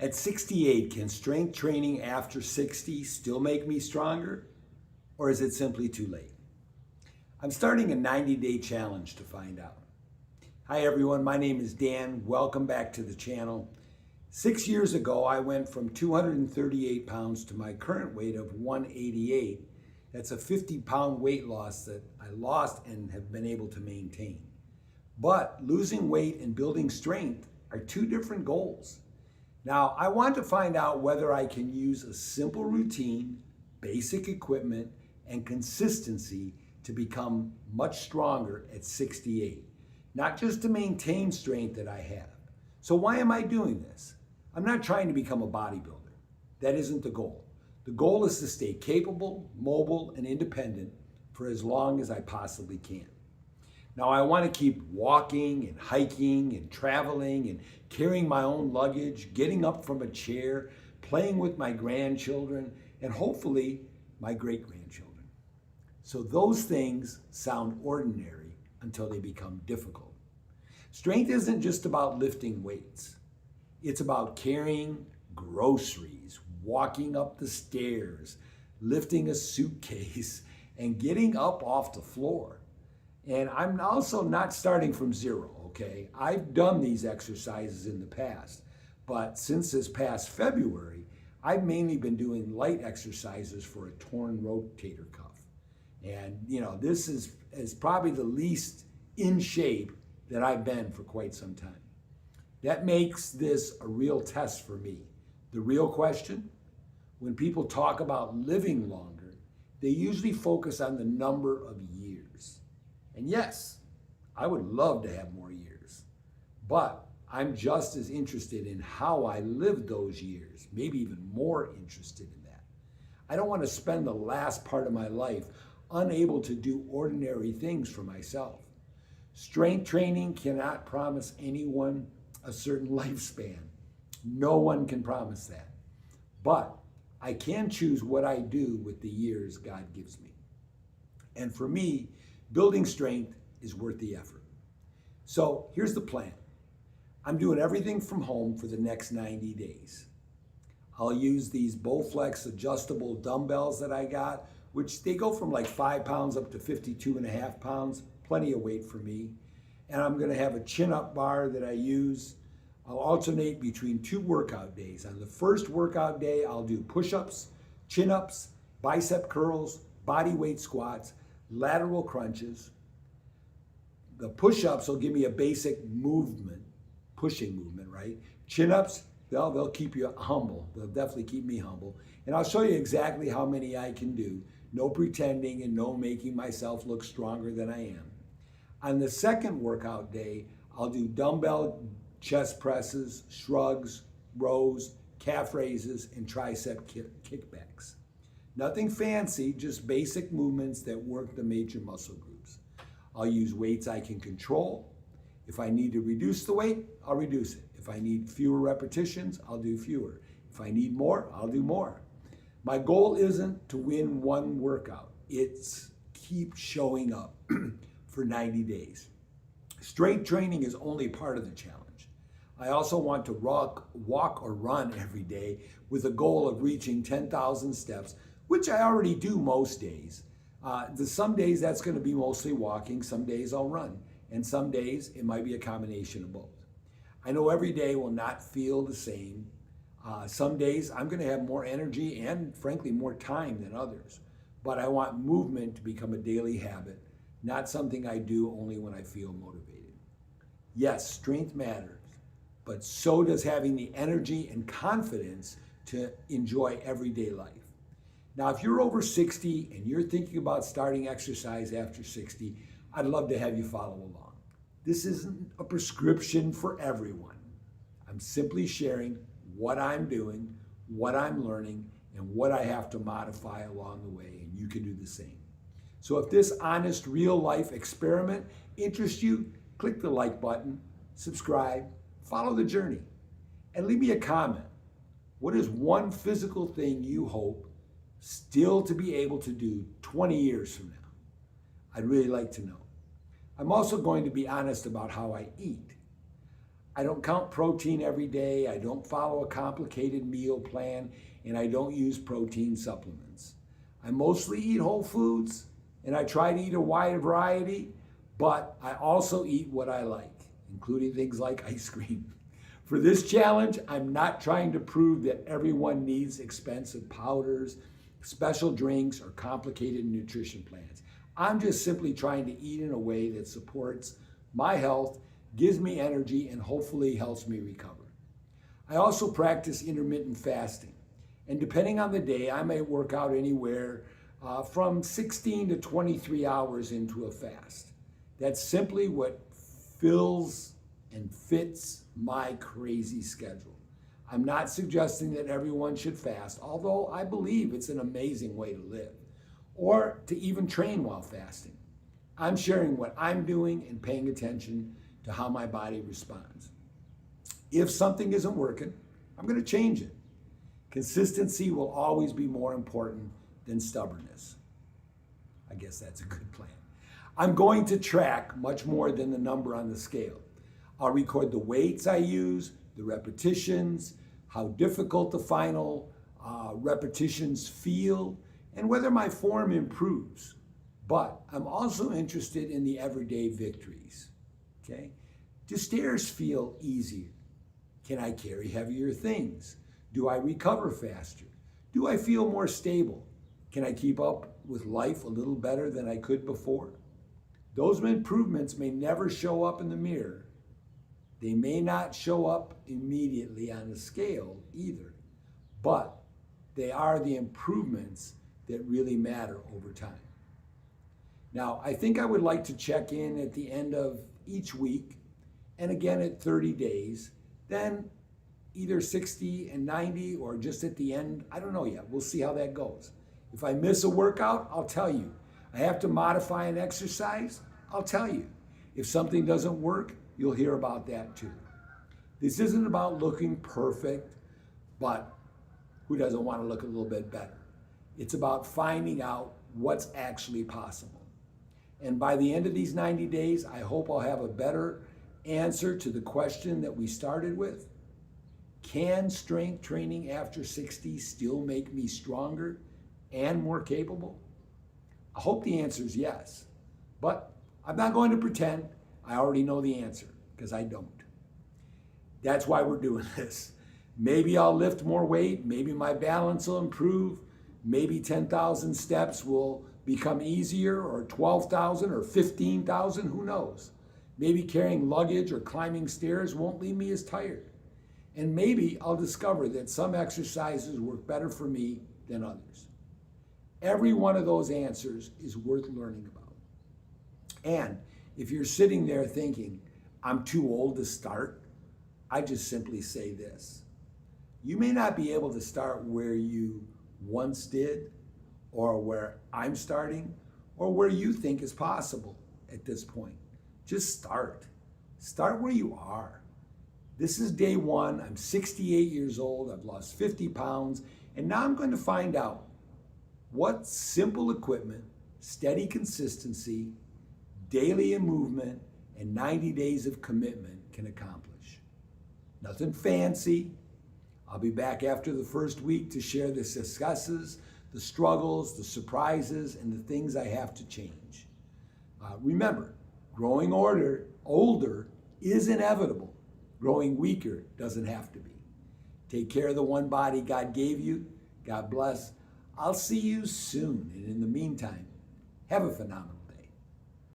At 68, can strength training after 60 still make me stronger? Or is it simply too late? I'm starting a 90-day challenge to find out. Hi everyone, my name is Dan. Welcome back to the channel. 6 years ago, I went from 238 pounds to my current weight of 188. That's a 50-pound weight loss that I lost and have been able to maintain. But losing weight and building strength are two different goals. Now, I want to find out whether I can use a simple routine, basic equipment, and consistency to become much stronger at 68, not just to maintain strength that I have. So why am I doing this? I'm not trying to become a bodybuilder. That isn't the goal. The goal is to stay capable, mobile, and independent for as long as I possibly can. Now, I want to keep walking and hiking and traveling and carrying my own luggage, getting up from a chair, playing with my grandchildren, and hopefully my great-grandchildren. So those things sound ordinary until they become difficult. Strength isn't just about lifting weights. It's about carrying groceries, walking up the stairs, lifting a suitcase, and getting up off the floor. And I'm also not starting from zero, okay? I've done these exercises in the past, but since this past February, I've mainly been doing light exercises for a torn rotator cuff. And this is probably the least in shape that I've been for quite some time. That makes this a real test for me. The real question, when people talk about living longer, they usually focus on the number of years. And yes, I would love to have more years, but I'm just as interested in how I lived those years, maybe even more interested in that. I don't want to spend the last part of my life unable to do ordinary things for myself. Strength training cannot promise anyone a certain lifespan. No one can promise that. But I can choose what I do with the years God gives me. And for me, building strength is worth the effort. So here's the plan. I'm doing everything from home for the next 90 days. I'll use these Bowflex adjustable dumbbells that I got, which they go from like 5 pounds up to 52.5 pounds, plenty of weight for me. And I'm gonna have a chin-up bar that I use. I'll alternate between 2 workout days. On the first workout day, I'll do push-ups, chin-ups, bicep curls, body weight squats, lateral crunches. The push-ups will give me a basic movement, pushing movement, right? Chin-ups, they'll keep you humble. They'll definitely keep me humble. And I'll show you exactly how many I can do. No pretending and no making myself look stronger than I am. On the second workout day, I'll do dumbbell chest presses, shrugs, rows, calf raises, and tricep kickbacks. Nothing fancy, just basic movements that work the major muscle groups. I'll use weights I can control. If I need to reduce the weight, I'll reduce it. If I need fewer repetitions, I'll do fewer. If I need more, I'll do more. My goal isn't to win one workout. It's keep showing up for 90 days. Strength training is only part of the challenge. I also want to walk or run every day with a goal of reaching 10,000 steps, which I already do most days. Some days that's going to be mostly walking, some days I'll run, and some days it might be a combination of both. I know every day will not feel the same. Some days I'm going to have more energy and frankly more time than others, but I want movement to become a daily habit, not something I do only when I feel motivated. Yes, strength matters, but so does having the energy and confidence to enjoy everyday life. Now, if you're over 60 and you're thinking about starting exercise after 60, I'd love to have you follow along. This isn't a prescription for everyone. I'm simply sharing what I'm doing, what I'm learning, and what I have to modify along the way, and you can do the same. So if this honest, real-life experiment interests you, click the like button, subscribe, follow the journey, and leave me a comment. What is one physical thing you hope still to be able to do 20 years from now? I'd really like to know. I'm also going to be honest about how I eat. I don't count protein every day. I don't follow a complicated meal plan, and I don't use protein supplements. I mostly eat whole foods, and I try to eat a wide variety, but I also eat what I like, including things like ice cream. For this challenge, I'm not trying to prove that everyone needs expensive powders, special drinks, or complicated nutrition plans. I'm just simply trying to eat in a way that supports my health, gives me energy, and hopefully helps me recover. I also practice intermittent fasting, and depending on the day, I may work out anywhere from 16 to 23 hours into a fast. That's simply what fills and fits my crazy schedule. I'm not suggesting that everyone should fast, although I believe it's an amazing way to live, or to even train while fasting. I'm sharing what I'm doing and paying attention to how my body responds. If something isn't working, I'm going to change it. Consistency will always be more important than stubbornness. I guess that's a good plan. I'm going to track much more than the number on the scale. I'll record the weights I use, the repetitions, how difficult the final repetitions feel, and whether my form improves. But I'm also interested in the everyday victories. Okay? Do stairs feel easier? Can I carry heavier things? Do I recover faster? Do I feel more stable? Can I keep up with life a little better than I could before? Those improvements may never show up in the mirror. They may not show up immediately on the scale either, but they are the improvements that really matter over time. Now, I think I would like to check in at the end of each week and again at 30 days, then either 60 and 90 or just at the end. I don't know yet. We'll see how that goes. If I miss a workout, I'll tell you. I have to modify an exercise, I'll tell you. If something doesn't work, you'll hear about that too. This isn't about looking perfect, but who doesn't want to look a little bit better? It's about finding out what's actually possible. And by the end of these 90 days, I hope I'll have a better answer to the question that we started with. Can strength training after 60 still make me stronger and more capable? I hope the answer is yes, but I'm not going to pretend I already know the answer, because I don't. That's why we're doing this. Maybe I'll lift more weight, maybe my balance will improve, maybe 10,000 steps will become easier, or 12,000 or 15,000, who knows? Maybe carrying luggage or climbing stairs won't leave me as tired. And maybe I'll discover that some exercises work better for me than others. Every one of those answers is worth learning about. And if you're sitting there thinking, I'm too old to start, I just simply say this. You may not be able to start where you once did, or where I'm starting, or where you think is possible at this point. Just start. Start where you are. This is day one. I'm 68 years old. I've lost 50 pounds. And now I'm going to find out what simple equipment, steady consistency, daily movement, and 90 days of commitment can accomplish. Nothing fancy. I'll be back after the first week to share the successes, the struggles, the surprises, and the things I have to change. Remember, growing older is inevitable. Growing weaker doesn't have to be. Take care of the one body God gave you. God bless. I'll see you soon. And in the meantime, have a phenomenal